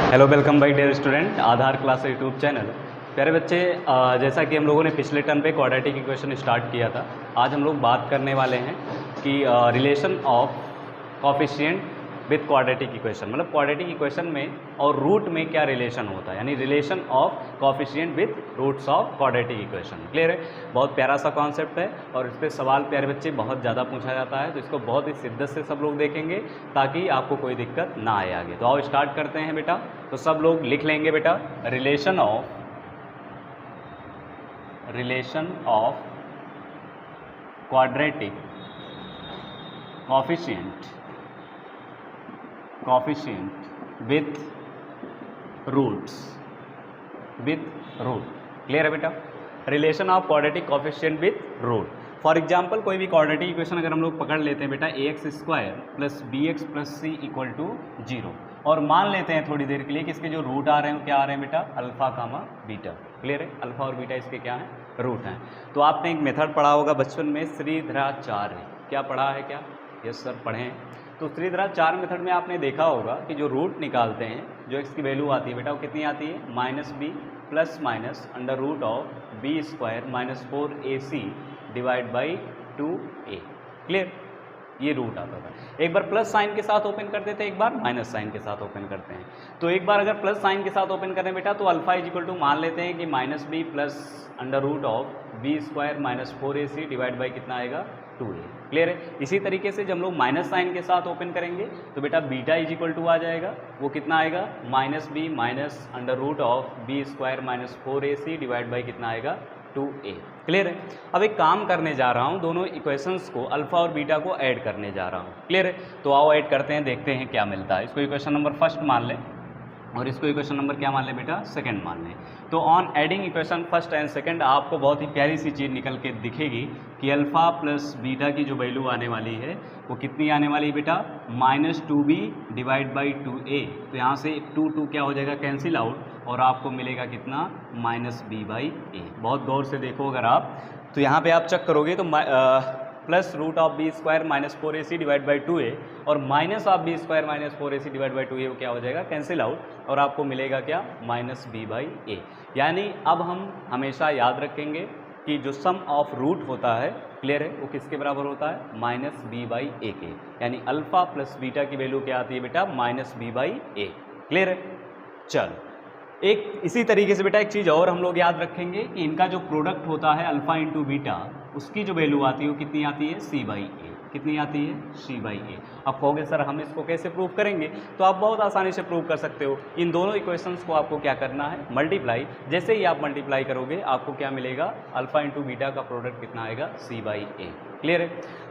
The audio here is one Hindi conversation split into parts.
Hello welcome by dear student Aadhaar class YouTube channel. प्यारे बच्चे, जैसा कि हम लोगों ने पिछले टर्म पे क्वाड्रेटिक इक्वेशन स्टार्ट किया था, आज हम लोग बात करने वाले हैं कि relation of coefficient with quadratic equation, मतलब क्वाड्रेटिक इक्वेशन में और रूट में क्या रिलेशन होता है, यानी relation of coefficient with roots of quadratic equation. Clear है? बहुत प्यारा सा कॉन्सेप्ट है और इस पर सवाल प्यारे बच्चे बहुत ज़्यादा पूछा जाता है, तो इसको बहुत ही शिद्दत से सब लोग देखेंगे ताकि आपको कोई दिक्कत ना आए आगे। तो आओ स्टार्ट करते हैं बेटा। तो सब लोग लिख लेंगे बेटा, relation of quadratic coefficient with root. Clear है बेटा? Relation of quadratic coefficient with root. For example कोई भी क्वाड्रेटिक इक्वेशन अगर हम लोग पकड़ लेते हैं बेटा, ax² plus bx plus c equal to 0, और मान लेते हैं थोड़ी देर के लिए कि इसके जो रूट आ रहे हैं क्या आ रहे हैं बेटा, अल्फा कामा बीटा। क्लियर है? अल्फा और बीटा इसके क्या हैं, रूट हैं। तो आपने एक मेथड पढ़ा होगा बचपन में, श्रीधराचार्य। क्या पढ़ा है? क्या? यस सर, पढ़े हैं। तो श्रीधराचार्य मेथड में आपने देखा होगा कि जो रूट निकालते हैं, जो x की वैल्यू आती है बेटा, वो कितनी आती है, -b plus minus under root of b² minus 4ac divide by 2a। Clear? ये रूट आता था। एक बार प्लस साइन के साथ ओपन करते थे, एक बार माइनस साइन के साथ ओपन करते हैं। तो एक बार अगर प्लस साइन के साथ ओपन करें बेटा, तो अल्फा इज इक्वल टू मान लेते हैं कि -b plus under root of b² minus 4ac divide by कितना आएगा, 2a। क्लियर है? इसी तरीके से जब हम लोग माइनस साइन के साथ ओपन करेंगे तो बेटा बीटा इज इक्वल टू आ जाएगा, वो कितना आएगा, -b minus under root of b² minus 4ac divide by कितना आएगा, 2a। क्लियर है? अब एक काम करने जा रहा हूँ, दोनों इक्वेशंस को अल्फा और बीटा को ऐड करने जा रहा हूँ। क्लियर है? तो आओ ऐड करते हैं, देखते हैं क्या मिलता है। इसको इक्वेशन नंबर फर्स्ट मान लें और इसको इक्वेशन नंबर क्या मान लें बेटा, सेकंड मान लें। तो on adding equation first and second आपको बहुत ही प्यारी सी चीज़ निकल के दिखेगी कि अल्फा प्लस बीटा की जो वैल्यू आने वाली है वो कितनी आने वाली है बेटा, -2b डिवाइड बाई 2a। तो यहाँ से 2 क्या हो जाएगा, कैंसिल आउट, और आपको मिलेगा कितना, -b/a। बहुत गौर से देखो अगर आप, तो यहाँ पे आप चेक करोगे तो plus root of b² minus 4ac divide by 2a और minus of b² minus 4ac divide by 2a वो क्या हो जाएगा, कैंसिल आउट, और आपको मिलेगा क्या, -b/a। यानी अब हम हमेशा याद रखेंगे कि जो सम ऑफ रूट होता है, क्लियर है, वो किसके बराबर होता है, -b/a के। यानी अल्फा प्लस बीटा की वैल्यू क्या आती है बेटा, -b/a। क्लियर है? चल, एक इसी तरीके से बेटा एक चीज़ और हम लोग याद रखेंगे कि इनका जो प्रोडक्ट होता है अल्फा इंटू बीटा, उसकी जो वैल्यू आती है वो कितनी आती है, c/a। कितनी आती है, c/a। अब कहोगे सर हम इसको कैसे प्रूव करेंगे, तो आप बहुत आसानी से प्रूव कर सकते हो। इन दोनों इक्वेशंस को आपको क्या करना है, मल्टीप्लाई। जैसे ही आप मल्टीप्लाई करोगे आपको क्या मिलेगा, अल्फा इंटू बीटा का प्रोडक्ट कितना आएगा, c/a। क्लियर है?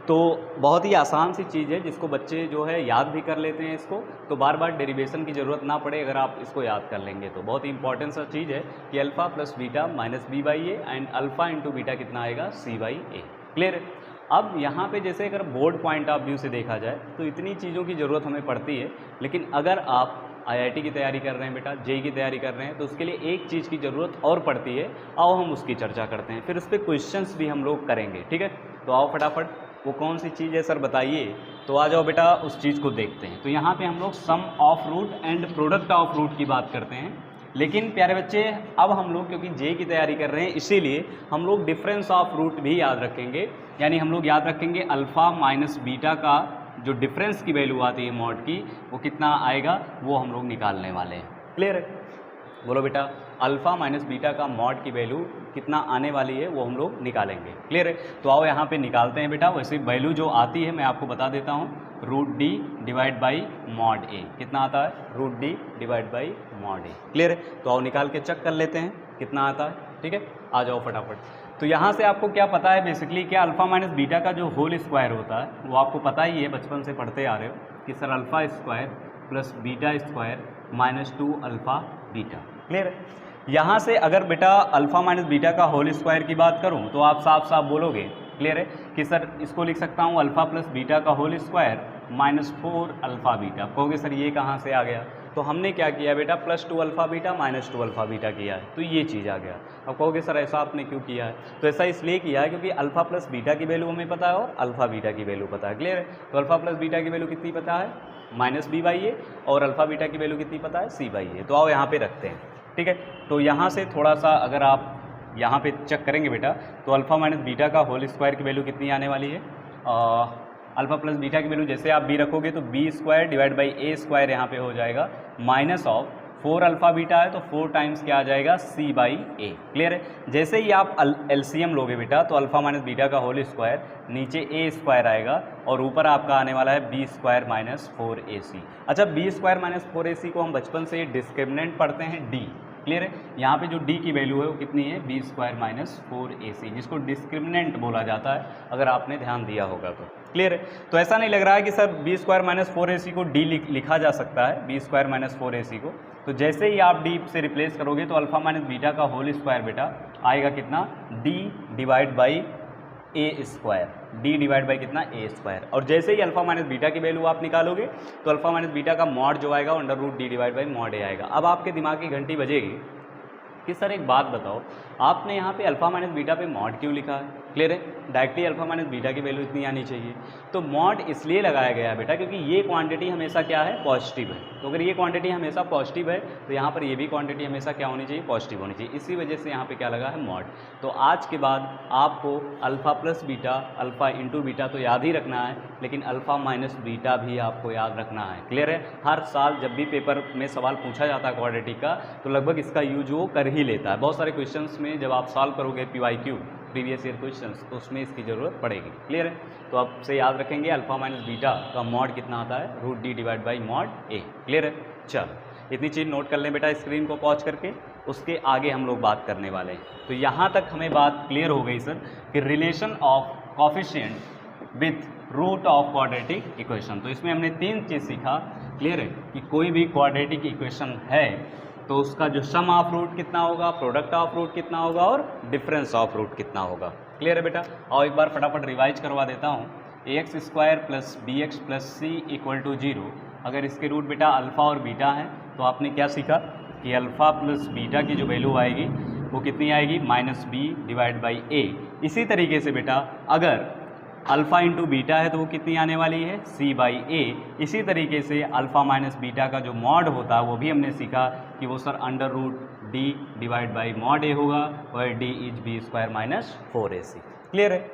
तो बहुत ही आसान सी चीज़ है जिसको बच्चे जो है याद भी कर लेते हैं इसको, तो बार बार डेरिवेशन की ज़रूरत ना पड़े अगर आप इसको याद कर लेंगे तो। बहुत ही इंपॉर्टेंट सा चीज़ है कि alpha plus beta minus b/a and alpha into beta कितना आएगा, c/a। क्लियर है? अब यहाँ पे जैसे अगर बोर्ड पॉइंट ऑफ व्यू से देखा जाए तो इतनी चीज़ों की ज़रूरत हमें पड़ती है, लेकिन अगर आप IIT की तैयारी कर रहे हैं बेटा, JEE की तैयारी कर रहे हैं, तो उसके लिए एक चीज़ की ज़रूरत और पड़ती है। आओ हम उसकी चर्चा करते हैं, फिर उस पर क्वेश्चंस भी हम लोग करेंगे। ठीक है? तो आओ फटाफट, वो कौन सी चीज़ है सर बताइए। तो आ जाओ बेटा उस चीज़ को देखते हैं। तो यहाँ पे हम लोग sum of root and product of root की बात करते हैं, लेकिन प्यारे बच्चे अब हम लोग क्योंकि JEE की तैयारी कर रहे हैं इसीलिए हम लोग डिफरेंस ऑफ रूट भी याद रखेंगे। यानी हम लोग याद रखेंगे अल्फ़ा माइनस बीटा का जो डिफरेंस की वैल्यू आती है मॉड की, वो कितना आएगा वो हम लोग निकालने वाले हैं। क्लियर है? बोलो बेटा, अल्फ़ा माइनस बीटा का मॉड की वैल्यू कितना आने वाली है वो हम लोग निकालेंगे। क्लियर है? तो आओ यहाँ पे निकालते हैं बेटा। वैसे वैल्यू जो आती है मैं आपको बता देता हूँ, √d divide by mod a। कितना आता है, √d divide by mod a। Clear है? तो आओ निकाल के चेक कर लेते हैं कितना आता है। ठीक है? आ जाओ फटाफट। तो यहाँ से आपको क्या पता है बेसिकली, क्या अल्फ़ा माइनस बीटा का जो होल स्क्वायर होता है वो आपको पता ही है, बचपन से पढ़ते आ रहे हो कि sir alpha plus beta minus 2 alpha beta. Clear है? यहाँ से अगर बेटा अल्फ़ा माइनस बीटा का होल स्क्वायर की बात करूँ तो आप साफ साफ बोलोगे, क्लियर है, कि सर इसको लिख सकता हूँ अल्फ़ा प्लस बीटा का whole square minus 4 alpha beta. कहोगे सर ये कहाँ से आ गया, तो हमने क्या किया बेटा +2 अल्फ़ा बीटा -2 अल्फ़ा बीटा किया है, तो ये चीज़ आ गया। अब कहोगे सर ऐसा आपने क्यों किया है, तो ऐसा इसलिए किया है क्योंकि अल्फ़ा प्लस बीटा की वैल्यू हमें पता है और अल्फ़ा बीटा की वैल्यू पता है। क्लियर है? तो अल्फ़ा प्लस बीटा की वैल्यू कितनी पता है -b/a और अल्फ़ा बीटा की वैल्यू कितनी पता है c/a। तो आओ यहाँ पे रखते हैं, ठीक है। तो यहाँ से थोड़ा सा अगर आप यहाँ पे चेक करेंगे बेटा तो अल्फ़ा माइनस बीटा का होल स्क्वायर की वैल्यू कितनी आने वाली है, अल्फ़ा प्लस बीटा की वैल्यू जैसे आप b रखोगे तो b² डिवाइड बाई a² यहाँ पे हो जाएगा माइनस ऑफ 4 अल्फ़ा बीटा है तो 4 टाइम्स क्या आ जाएगा c/a। क्लियर है? जैसे ही आप एलसीएम लोगे बेटा तो अल्फ़ा माइनस बीटा का होल स्क्वायर नीचे a² आएगा और ऊपर आपका आने वाला है b² माइनस 4ac। अच्छा, b² माइनस 4ac को हम बचपन से डिस्क्रिमिनेंट पढ़ते हैं d। क्लियर है? यहाँ पे जो d की वैल्यू है वो कितनी है b² माइनस 4ac, जिसको डिस्क्रिमिनेंट बोला जाता है अगर आपने ध्यान दिया होगा तो। क्लियर है? तो ऐसा नहीं लग रहा है कि सर b² माइनस 4ac को d लिखा जा सकता है b² माइनस 4ac को। तो जैसे ही आप d से रिप्लेस करोगे तो अल्फ़ा माइनस बीटा का होल स्क्वायर बेटा आएगा कितना d divide by a², d divide by कितना a²। और जैसे ही अल्फ़ा माइनस बीटा की वैल्यू आप निकालोगे तो अल्फ़ा माइनस बीटा का मॉड जो आएगा √d divide by mod a आएगा। अब आपके दिमाग की घंटी बजेगी कि सर एक बात बताओ, आपने यहाँ पे अल्फ़ा माइनस बीटा पे मॉड क्यों लिखा है? क्लियर है? डायरेक्टली अल्फ़ा माइनस बीटा की वैल्यू इतनी आनी चाहिए। तो मॉड इसलिए लगाया गया है बेटा क्योंकि ये क्वांटिटी हमेशा क्या है, पॉजिटिव है। तो अगर ये क्वांटिटी हमेशा पॉजिटिव है तो यहाँ पर ये भी क्वांटिटी हमेशा क्या होनी चाहिए, पॉजिटिव होनी चाहिए। इसी वजह से यहाँ पे क्या लगा है, मॉड। तो आज के बाद आपको alpha plus beta, alpha into beta तो याद ही रखना है, लेकिन अल्फ़ा माइनस बीटा भी आपको याद रखना है। क्लियर है? हर साल जब भी पेपर में सवाल पूछा जाता है क्वाड्रेटिक का तो लगभग इसका यूज वो कर ही लेता है। बहुत सारे क्वेश्चंस में जब आप सॉल्व करोगे PYQ प्रीवियस ईयर क्वेश्चंस तो उसमें इसकी ज़रूरत पड़ेगी। क्लियर है? तो आप से याद रखेंगे अल्फ़ा माइनस बीटा का मॉड कितना आता है, √d divide by mod a। Clear है? चलो इतनी चीज़ नोट कर लें बेटा स्क्रीन को पॉज करके, उसके आगे हम लोग बात करने वाले हैं। तो यहाँ तक हमें बात क्लियर हो गई सर कि relation of coefficient with root of quadratic equation. तो इसमें हमने 3 चीज़ सीखा। क्लियर है? कि कोई भी क्वाड्रेटिक इक्वेशन है तो उसका जो सम ऑफ रूट कितना होगा, प्रोडक्ट ऑफ रूट कितना होगा और डिफरेंस ऑफ रूट कितना होगा। क्लियर है बेटा? और एक बार फटाफट रिवाइज करवा देता हूँ। ax² plus bx plus c equal to 0। अगर इसके रूट बेटा अल्फ़ा और बीटा है तो आपने क्या सीखा कि अल्फ़ा प्लस बीटा की जो वैल्यू आएगी वो कितनी आएगी, -b डिवाइड बाई a। इसी तरीके से बेटा अगर अल्फ़ा इंटू बीटा है तो वो कितनी आने वाली है, c/a। इसी तरीके से अल्फ़ा माइनस बीटा का जो मॉड होता है वो भी हमने सीखा कि वो sir √d divide by mod a होगा और d is b² minus 4ac। Clear है?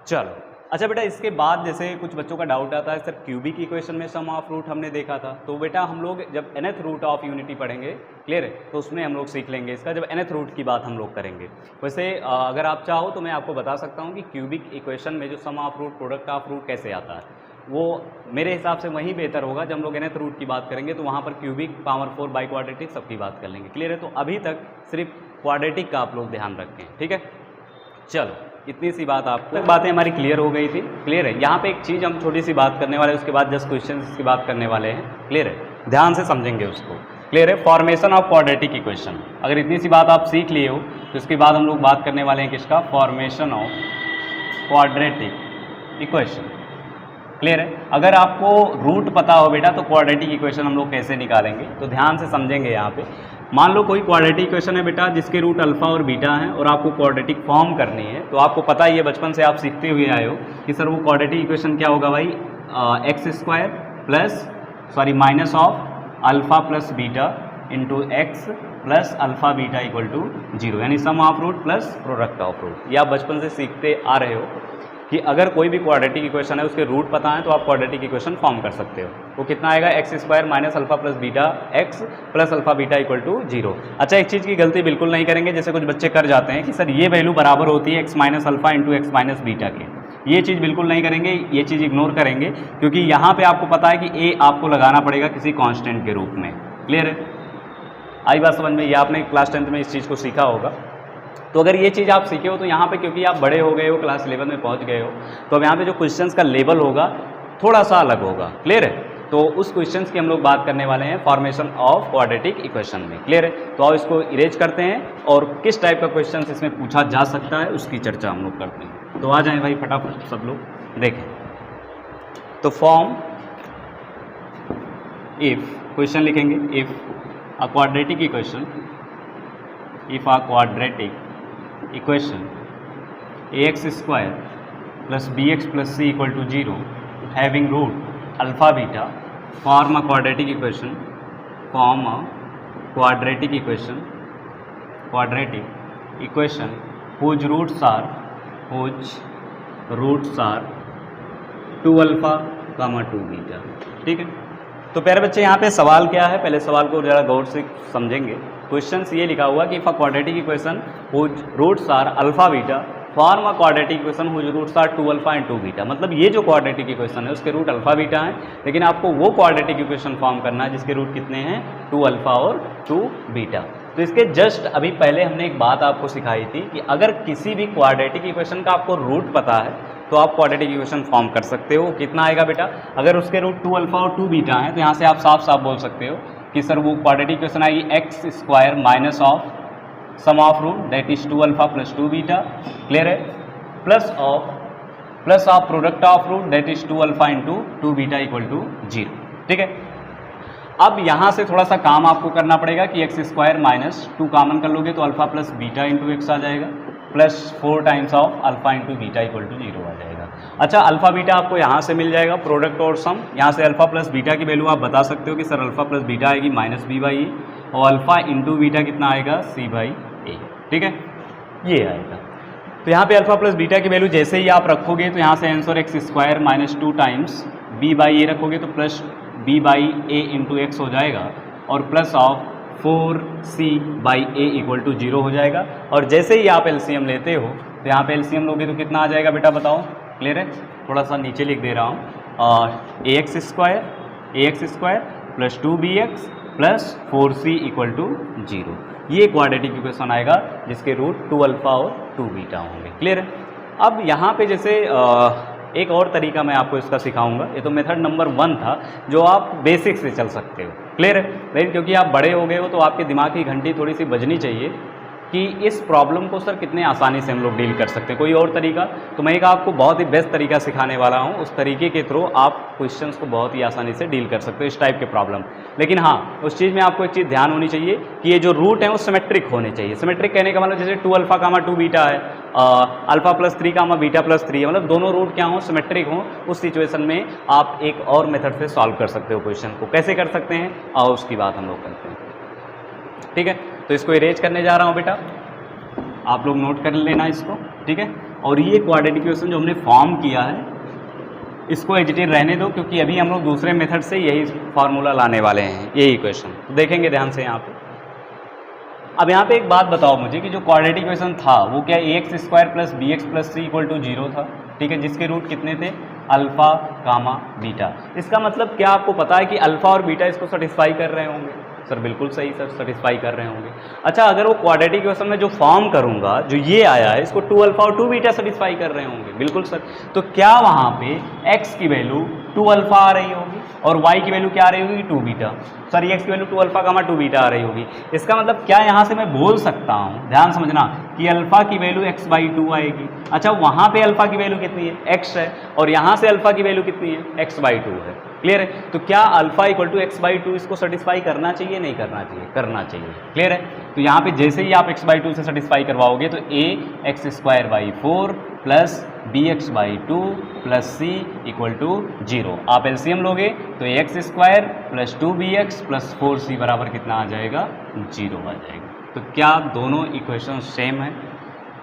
चलो अच्छा बेटा इसके बाद जैसे कुछ बच्चों का डाउट आता है सर क्यूबिक इक्वेशन में सम ऑफ रूट हमने देखा था, तो बेटा हम लोग जब nth रूट ऑफ यूनिटी पढ़ेंगे, क्लियर है, तो उसमें हम लोग सीख लेंगे इसका, जब nth रूट की बात हम लोग करेंगे। वैसे अगर आप चाहो तो मैं आपको बता सकता हूँ कि क्यूबिक इक्वेशन में जो sum of root, product of root कैसे आता है, वो मेरे हिसाब से वहीं बेहतर होगा। जब हम लोग nth रूट की बात करेंगे तो वहाँ पर क्यूबिक, पावर 4, बाई क्वाड्रेटिक सबकी बात कर लेंगे। क्लियर है? तो अभी तक सिर्फ क्वाड्रेटिक का आप लोग ध्यान रखें, ठीक है। चलो इतनी सी बात, आपको बातें हमारी क्लियर हो गई थी। क्लियर है? यहाँ पे एक चीज़ हम छोटी सी बात करने वाले हैं, उसके बाद जस्ट क्वेश्चन की बात करने वाले हैं। क्लियर है? ध्यान से समझेंगे उसको। क्लियर है? Formation of quadratic equation. अगर इतनी सी बात आप सीख लिए हो तो इसके बाद हम लोग बात करने वाले हैं किसका, formation of quadratic equation. Clear है? अगर आपको रूट पता हो बेटा तो क्वाड्रेटिक इक्वेशन हम लोग कैसे निकालेंगे, तो ध्यान से समझेंगे। यहाँ पे मान लो कोई क्वाड्रेटिक इक्वेशन है बेटा जिसके रूट अल्फ़ा और बीटा हैं और आपको क्वाड्रेटिक फॉर्म करनी है, तो आपको पता ही है, बचपन से आप सीखते हुए आए हो कि सर वो क्वाड्रेटिक इक्वेशन क्या होगा भाई, x² plus minus of alpha plus beta into x plus alpha beta equal to 0, यानी sum of root plus product of root. ये आप बचपन से सीखते आ रहे हो कि अगर कोई भी क्वाड्रेटिक इक्वेशन है उसके रूट पता है तो आप क्वाड्रेटिक इक्वेशन फॉर्म कर सकते हो। वो कितना आएगा, x² minus alpha plus beta x plus alpha beta equal to 0। अच्छा एक चीज़ की गलती बिल्कुल नहीं करेंगे, जैसे कुछ बच्चे कर जाते हैं कि सर ये वैल्यू बराबर होती है x minus alpha into x minus beta के। ये चीज़ बिल्कुल नहीं करेंगे, ये चीज़ इग्नोर करेंगे, क्योंकि यहाँ पर आपको पता है कि a आपको लगाना पड़ेगा किसी कॉन्स्टेंट के रूप में। क्लियर है? आई बात समझ में? ये आपने क्लास 10th में इस चीज़ को सीखा होगा। तो अगर ये चीज़ आप सीखे हो तो यहाँ पे क्योंकि आप बड़े हो गए हो, क्लास 11 में पहुँच गए हो, तो अब यहाँ पे जो क्वेश्चंस का लेवल होगा थोड़ा सा अलग होगा। क्लियर है? तो उस क्वेश्चंस की हम लोग बात करने वाले हैं फॉर्मेशन ऑफ क्वाड्रेटिक इक्वेशन में। क्लियर है? तो आओ इसको इरेज करते हैं और किस टाइप का क्वेश्चन इसमें पूछा जा सकता है उसकी चर्चा हम लोग करते हैं। तो आ जाएँ भाई फटाफट सब लोग देखें। तो फॉर्म इफ क्वेश्चन लिखेंगे if a quadratic equation ax square plus bx plus c equal to 0 having root alpha beta form a quadratic equation whose roots are 2 alpha gamma 2 beta. ठीक है, तो प्यारे बच्चे यहाँ पे सवाल क्या है, पहले सवाल को ज़रा गौर से समझेंगे। क्वेश्चन ये लिखा हुआ कि if a quadratic equation whose roots are alpha beta form a quadratic equation whose roots are 2 alpha and 2 beta. मतलब ये जो क्वाड्रेटिक इक्वेशन है उसके रूट अल्फा बीटा है, लेकिन आपको वो क्वाड्रेटिक इक्वेशन फॉर्म करना है जिसके रूट कितने हैं, 2 अल्फा और 2 बीटा। तो इसके जस्ट अभी पहले हमने एक बात आपको सिखाई थी कि अगर किसी भी क्वाड्रेटिक इक्वेशन का आपको रूट पता है तो आप क्वाड्रेटिक इक्वेशन फॉर्म कर सकते हो। कितना आएगा बेटा, अगर उसके रूट 2 अल्फा और 2 बीटा है तो यहाँ से आप साफ साफ बोल सकते हो कि सर वो क्वाड्रेटिक इक्वेशन आएगी x square minus of sum of root that is 2 alpha plus 2 beta. Clear है, plus of product of root that is 2 alpha into 2 beta equal to 0। ठीक है, अब यहाँ से थोड़ा सा काम आपको करना पड़ेगा कि एक्स स्क्वायर माइनस 2 कॉमन कर लोगे तो alpha plus beta into x आ जाएगा, plus 4 times of alpha into beta equal to 0 आ जाएगा। अच्छा, अल्फा बीटा आपको यहाँ से मिल जाएगा, प्रोडक्ट और सम। यहाँ से अल्फा प्लस बीटा की वैल्यू आप बता सकते हो कि सर अल्फा प्लस बीटा आएगी माइनस बी बाई ए, और अल्फा इंटू बीटा कितना आएगा, सी बाई ए। ठीक है, ये आएगा। तो यहाँ पे अल्फा प्लस बीटा की वैल्यू जैसे ही आप रखोगे तो यहाँ से answer x square minus 2 times b by a रखोगे तो plus b by a into x हो जाएगा, और plus of 4c by a equal to 0 हो जाएगा। और जैसे ही आप एलसीएम लेते हो तो यहाँ पे एलसीएम लोगे तो कितना आ जाएगा बेटा, बताओ। क्लियर है, थोड़ा सा नीचे लिख दे रहा हूँ, और a x square plus 2bx plus 4c equal to 0। ये क्वाड्रेटिक इक्वेशन आएगा जिसके रूट 2 अल्फा और 2 बीटा होंगे। क्लियर है, अब यहाँ पे जैसे एक और तरीका मैं आपको इसका सिखाऊंगा। ये तो मेथड नंबर 1 था जो आप बेसिक से चल सकते हो। क्लियर है, लेकिन क्योंकि आप बड़े हो गए हो तो आपके दिमाग की घंटी थोड़ी सी बजनी चाहिए कि इस प्रॉब्लम को सर कितने आसानी से हम लोग डील कर सकते हैं। कोई और तरीका, तो मैं एक आपको बहुत ही बेस्ट तरीका सिखाने वाला हूँ। उस तरीके के थ्रू आप क्वेश्चंस को बहुत ही आसानी से डील कर सकते हो, इस टाइप के प्रॉब्लम। लेकिन हाँ, उस चीज़ में आपको एक चीज़ ध्यान होनी चाहिए कि ये जो रूट है वो सिमेट्रिक होने चाहिए। सिमेट्रिक कहने का मतलब जैसे 2 अल्फा कामा 2 बीटा है, अल्फा प्लस 3 कामा बीटा प्लस 3 है, मतलब दोनों रूट क्या हो, सिमेट्रिक हो। उस सिचुएशन में आप एक और मेथड से सॉल्व कर सकते हो क्वेश्चन को। कैसे कर सकते हैं और उसकी बात हम लोग करते हैं। ठीक है, तो इसको इरेज करने जा रहा हूँ बेटा, आप लोग नोट कर लेना इसको। ठीक है, और ये क्वाड्रेटिक इक्वेशन जो हमने फॉर्म किया है इसको एजिटेड रहने दो, क्योंकि अभी हम लोग दूसरे मेथड से यही फार्मूला लाने वाले हैं, यही इक्वेशन तो देखेंगे ध्यान से यहाँ पे। अब यहाँ पे एक बात बताओ मुझे कि जो क्वाड्रेटिक इक्वेशन था वो क्या a x square plus b x plus c equal to 0 था। ठीक है, जिसके रूट कितने थे, अल्फा कामा बीटा। इसका मतलब क्या आपको पता है कि अल्फा और बीटा इसको सेटिस्फाई कर रहे होंगे? सर बिल्कुल सही सर, सेटिस्फाई कर रहे होंगे। अच्छा, अगर वो क्वाड्रेटिक इक्वेशन में जो फॉर्म करूंगा, जो ये आया है, इसको 2 अल्फा और 2 बीटा सेटिस्फाई कर रहे होंगे? बिल्कुल सर। तो क्या वहाँ पे x की वैल्यू 2 अल्फा आ रही होगी और y की वैल्यू क्या आ रही होगी, 2 बीटा। सर x की वैल्यू 2 अल्फा कामा 2 बीटा आ रही होगी। इसका मतलब क्या यहाँ से मैं बोल सकता हूँ, ध्यान समझना, कि अल्फा की वैल्यू x/2 आएगी। अच्छा, वहाँ पे अल्फा की वैल्यू कितनी है, x है, और यहाँ से अल्फा की वैल्यू कितनी है, x/2 है। क्लियर है, तो क्या अल्फा इक्वल टू x/2 इसको सेटिस्फाई करना चाहिए, नहीं करना चाहिए? करना चाहिए। क्लियर है, तो यहाँ पे जैसे ही आप x/2 से सेटिस्फाई करवाओगे तो a x²/4 plus bx/2 plus c equal to 0। आप एलसीएम लोगे तो x² plus 2bx plus 4c बराबर कितना आ जाएगा, 0 आ जाएगा। तो क्या दोनों इक्वेशन सेम है?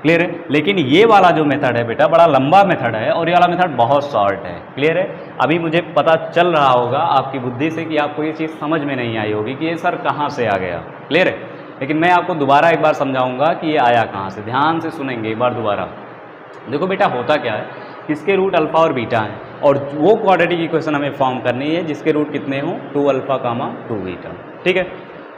क्लियर है, लेकिन ये वाला जो मेथड है बेटा बड़ा लंबा मेथड है और ये वाला मेथड बहुत शॉर्ट है। क्लियर है, अभी मुझे पता चल रहा होगा आपकी बुद्धि से कि आपको ये चीज़ समझ में नहीं आई होगी कि ये सर कहाँ से आ गया। क्लियर है, लेकिन मैं आपको दोबारा एक बार समझाऊंगा कि ये आया कहाँ से। ध्यान से सुनेंगे एक बार दोबारा। देखो बेटा, होता क्या है, इसके रूट अल्फा और बीटा हैं और वो क्वाड्रेटिक इक्वेशन हमें फॉर्म करनी है जिसके रूट कितने हों, 2 अल्फा कामा 2 बीटा। ठीक है,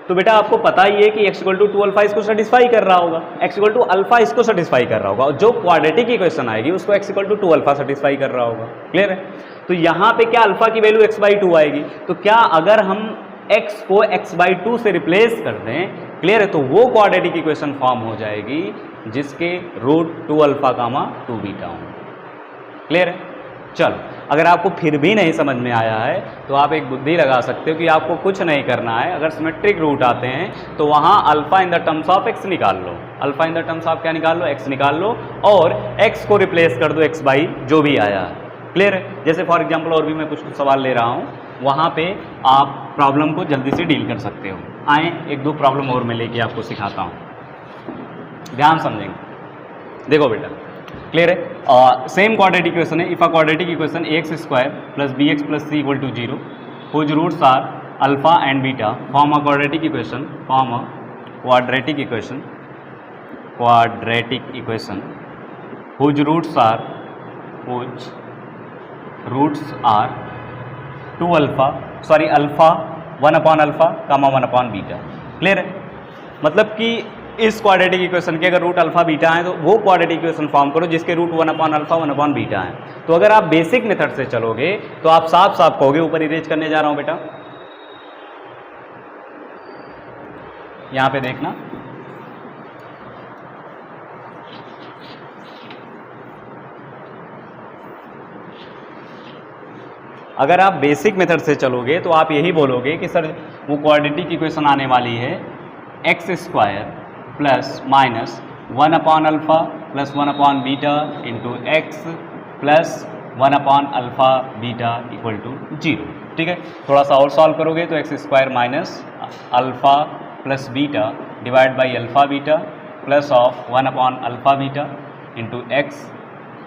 तो बेटा आपको पता ही है कि x = 2 अल्फा इसको सेटिस्फाई कर रहा होगा, x = अल्फा इसको सेटिस्फाई कर रहा होगा, और जो क्वाड्रेटिक इक्वेशन आएगी उसको x = 2 अल्फा सेटिस्फाई कर रहा होगा। क्लियर है, तो यहाँ पे क्या अल्फा की वैल्यू x/2 आएगी, तो क्या अगर हम x को x/2 से रिप्लेस कर दें, क्लियर है, तो वो क्वाड्रेटिक इक्वेशन फॉर्म हो जाएगी जिसके रूट 2 अल्फा कामा 2 बीटा हो। क्लियर है, चलो अगर आपको फिर भी नहीं समझ में आया है तो आप एक बुद्धि लगा सकते हो कि आपको कुछ नहीं करना है। अगर सिमेट्रिक रूट आते हैं तो वहाँ alpha in the terms of x निकाल लो, alpha in the terms of क्या निकाल लो, एक्स निकाल लो, और एक्स को रिप्लेस कर दो एक्स बाई जो भी आया है। क्लियर है? जैसे फॉर एग्जाम्पल और भी मैं कुछ सवाल ले रहा हूँ, वहाँ पे आप प्रॉब्लम को जल्दी से डील कर सकते हो। आए एक दो प्रॉब्लम और मैं लेके आपको सिखाता हूँ, ध्यान समझेंगे। देखो बेटा, क्लियर है? सेम क्वाड्रेटिक इक्वेशन है। If a quadratic equation x square plus b x plus c equal to 0 whose roots are alpha and beta form a quadratic equation, form a quadratic equation, quadratic equation whose roots are 2 alpha sorry alpha 1 upon alpha comma 1 upon beta. Clear है? मतलब कि इस क्वाड्रेटिक इक्वेशन के अगर रूट अल्फा बीटा है तो वो क्वाड्रेटिक इक्वेशन फॉर्म करो जिसके root 1 upon alpha 1 upon beta है। तो अगर आप बेसिक मेथड से चलोगे तो आप साफ साफ कहोगे, ऊपर इरेज करने जा रहा हूं बेटा, यहां पे देखना, अगर आप बेसिक मेथड से चलोगे तो आप यही बोलोगे कि सर वो क्वाड्रेटिक इक्वेशन आने वाली है x square plus minus 1 upon alpha plus 1 upon beta into x plus 1 upon alpha beta equal to 0। ठीक है? थोड़ा सा और सॉल्व करोगे तो x square minus alpha plus beta divide by alpha beta plus of 1 upon alpha beta into x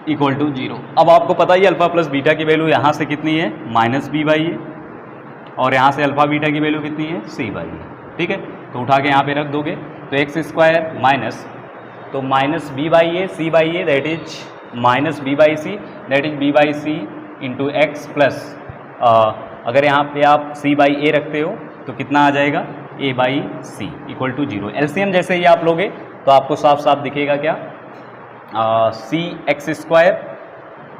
equal to 0। अब आपको पता ही अल्फा प्लस बीटा की वैल्यू यहाँ से कितनी है, माइनस बी बाई ए, और यहाँ से अल्फा बीटा की वैल्यू कितनी है, सी बाई ए। ठीक है? तो उठा के यहाँ पे रख दोगे तो एक्स स्क्वायर माइनस, तो minus b by a c by a that is minus b by c that is b by c into x plus, अगर यहाँ पे आप सी बाई ए रखते हो तो कितना आ जाएगा, a by c equal to 0। LCM जैसे ही आप लोगे तो आपको साफ साफ दिखेगा क्या, c x square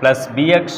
plus b x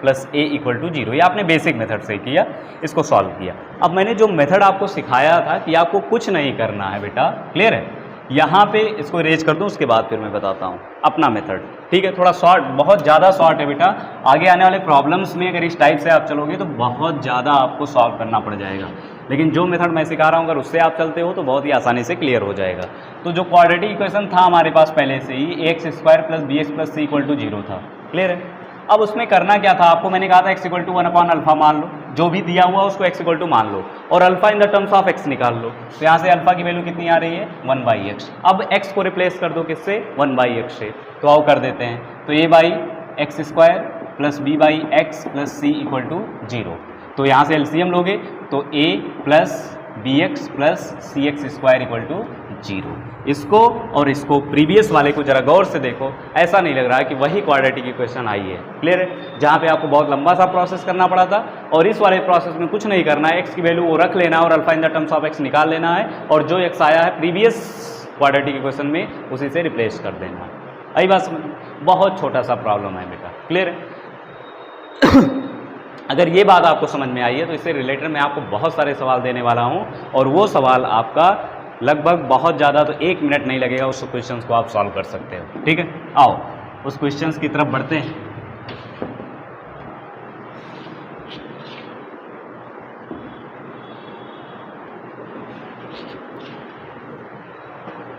plus a equal to 0। ये आपने बेसिक मेथड से किया, इसको सॉल्व किया। अब मैंने जो मेथड आपको सिखाया था कि आपको कुछ नहीं करना है बेटा, क्लियर है? यहाँ पे इसको इरेज कर दूँ, उसके बाद फिर मैं बताता हूँ अपना मेथड। ठीक है? थोड़ा शॉर्ट, बहुत ज़्यादा शॉर्ट है बेटा, आगे आने वाले प्रॉब्लम्स में अगर इस टाइप से आप चलोगे तो बहुत ज़्यादा आपको सॉल्व करना पड़ जाएगा, लेकिन जो मेथड मैं सिखा रहा हूँ अगर उससे आप चलते हो तो बहुत ही आसानी से क्लियर हो जाएगा। तो जो क्वाड्रेटिक इक्वेशन था हमारे पास पहले से ही, x square plus b x plus c equal to 0 था। क्लियर है? अब उसमें करना क्या था, आपको मैंने कहा था x equal to 1 upon alpha मान लो, जो भी दिया हुआ उसको एक्स इक्वल टू मान लो, और alpha in the terms of x निकाल लो। तो यहाँ से अल्फा की वैल्यू कितनी आ रही है, 1 बाई एक्स। अब एक्स को रिप्लेस कर दो किससे, 1 बाई एक्स से, तो आओ कर देते हैं। तो a by x square plus b by x plus c equal to 0। तो यहाँ से एलसीएम लोगे तो a plus b x plus c x square equal to 0। इसको और इसको प्रीवियस वाले को जरा गौर से देखो, ऐसा नहीं लग रहा है कि वही क्वाड्रेटिक इक्वेशन आई है। क्लियर है? जहाँ पे आपको बहुत लंबा सा प्रोसेस करना पड़ा था, और इस वाले प्रोसेस में कुछ नहीं करना है, एक्स की वैल्यू वो रख लेना है और alpha in the terms of x निकाल लेना है, और जो एक्स आया है प्रीवियस क्वाड्रेटिक इक्वेशन में उसी से रिप्लेस कर देना है। आई बात समझ? बहुत छोटा सा प्रॉब्लम है बेटा। क्लियर है? अगर ये बात आपको समझ में आई है तो इससे रिलेटेड मैं आपको बहुत सारे सवाल देने वाला हूँ, और वो सवाल आपका लगभग बहुत ज़्यादा तो 1 मिनट नहीं लगेगा, उस क्वेश्चंस को आप सॉल्व कर सकते हो। ठीक है? आओ उस क्वेश्चंस की तरफ बढ़ते हैं।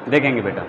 देखेंगे बेटा,